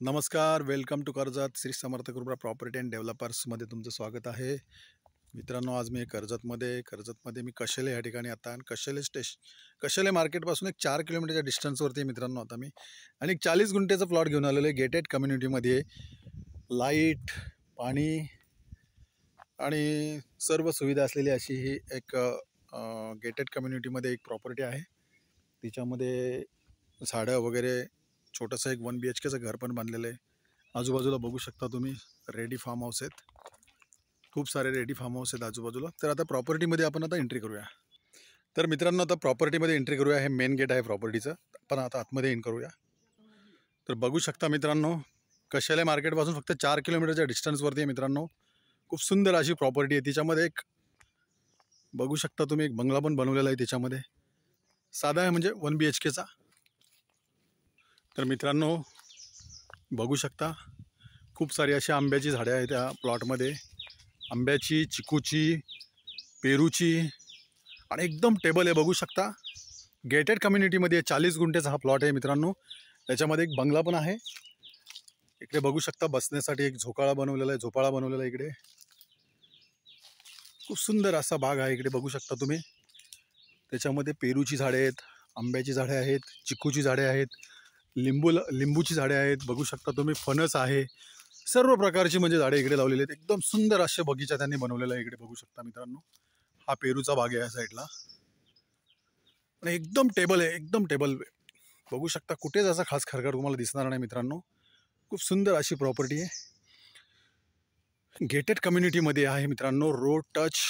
नमस्कार, welcome to Karjat Shri Samarth कृपा property and डेव्हलपर्समध्ये तुमचं स्वागत आहे. मित्रांनो, आज मी कर्जतमध्ये मी कशेले या ठिकाणी आता आणि कशेले मार्केटपासून एक 4 किलोमीटरच्या डिस्टन्सवरती आहे मित्रांनो. आता मी आणि एक 40 गुंठेचा प्लॉट घेऊन आलेलो आहे. गेटेड कम्युनिटीमध्ये लाईट, पाणी आणि सर्व सुविधा असलेली अशी ही एक गेटेड कम्युनिटीमध्ये एक प्रॉपर्टी आहे. तिच्यामध्ये झाडं वगैरे छोटंसं एक 1 BHKचं घर पण बांधलेलं आहे. आजूबाजूला बघू शकता तुम्ही रेडी फार्म हाऊस आहेत. खूप सारे रेडी फार्म हाऊस आहेत आजूबाजूला. तर आता प्रॉपर्टीमध्ये आपण आता एंट्री करूया. तर मित्रांनो, आता प्रॉपर्टीमध्ये एंट्री करूया. हे मेन गेट आहे प्रॉपर्टीचं. आपण आता आतमध्ये एंटर करूया. तर बघू शकता मित्रांनो, कशाले मार्केटपासून फक्त 4 किलोमीटरच्या डिस्टन्सवरती आहे मित्रांनो. खूप सुंदर अशी प्रॉपर्टी आहे. तिच्यामध्ये एक बघू शकता तुम्ही एक बंगला पण बनवलेला आहे त्याच्यामध्ये. साधा आहे म्हणजे 1 BHKचा. तर मित्रांनो बघू शकता खूप सारी अशी आंब्याची झाडे आहेत त्या प्लॉटमध्ये. आंब्याची, चिकूची, पेरूची आणि एकदम टेबल आहे. बघू शकता गेटेड कम्युनिटीमध्ये 40 गुंठेचा हा प्लॉट आहे मित्रांनो. त्याच्यामध्ये एक बंगला पण आहे. इकडे बघू शकता बसण्यासाठी एक झोपाळा बनवलेला आहे इकडे. खूप सुंदर असा बाग आहे इकडे बघू शकता तुम्ही. त्याच्यामध्ये पेरूची झाडे आहेत, आंब्याची झाडे आहेत, चिकूची झाडे आहेत, लिंबूची झाडे आहेत. बघू शकता तुम्ही फणस आहे. सर्व प्रकारची म्हणजे झाडे इकडे लावलेली आहेत. एकदम सुंदर असे बगीचा त्यांनी बनवलेला आहे इकडे बघू शकता मित्रांनो. हा पेरूचा बाग आहे या साईडला आणि एकदम टेबल आहे, एकदम टेबल. बघू शकता कुठेच असा खास खरकर तुम्हाला दिसणार नाही मित्रांनो. खूप सुंदर अशी प्रॉपर्टी आहे. गेटेड कम्युनिटीमध्ये आहे मित्रांनो. रोड टच,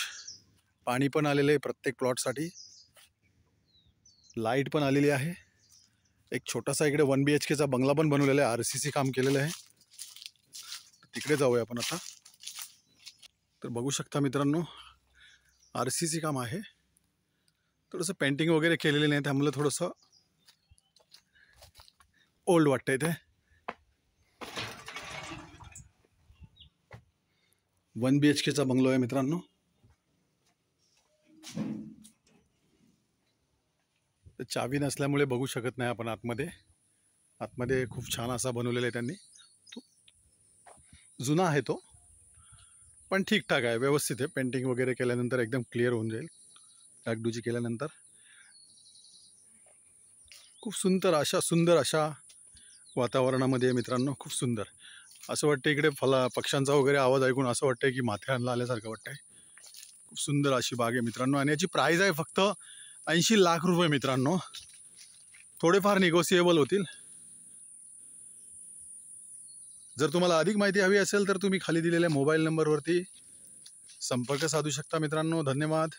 पाणी पण आलेलं आहे प्रत्येक प्लॉटसाठी, लाईट पण आलेली आहे. एक छोटासा इकडे 1 BHKचा बंगला पण बनवलेला आहे. RCC काम केलेलं आहे. तिकडे जाऊया आपण आता. तर बघू शकता मित्रांनो RCC काम आहे. थोडंसं पेंटिंग वगैरे केलेलं नाही त्यामुळे थोडंसं ओल्ड वाटतंय ते. 1 BHKचा बंगलो आहे मित्रांनो. तर चावी नसल्यामुळे बघू शकत नाही आपण आतमध्ये खूप छान असा बनवलेला आहे त्यांनी. जुना आहे तो पण ठीकठाक आहे, व्यवस्थित आहे. पेंटिंग वगैरे केल्यानंतर एकदम क्लिअर होऊन जाईल. डागडुजी केल्यानंतर खूप सुंदर अशा वातावरणामध्ये मित्रांनो. खूप सुंदर असं वाटतं इकडे पक्ष्यांचा वगैरे आवाज ऐकून असं वाटतंय की माथेरानला आल्यासारखं वाटतंय. खूप सुंदर अशी बाग आहे मित्रांनो आणि याची प्राईज आहे फक्त 80 लाख रुपये मित्रांनो. थोडेफार निगोसिएबल होतील. जर तुम्हाला अधिक माहिती हवी असेल तर तुम्ही खाली दिलेल्या मोबाईल नंबरवरती संपर्क साधू शकता मित्रांनो. धन्यवाद.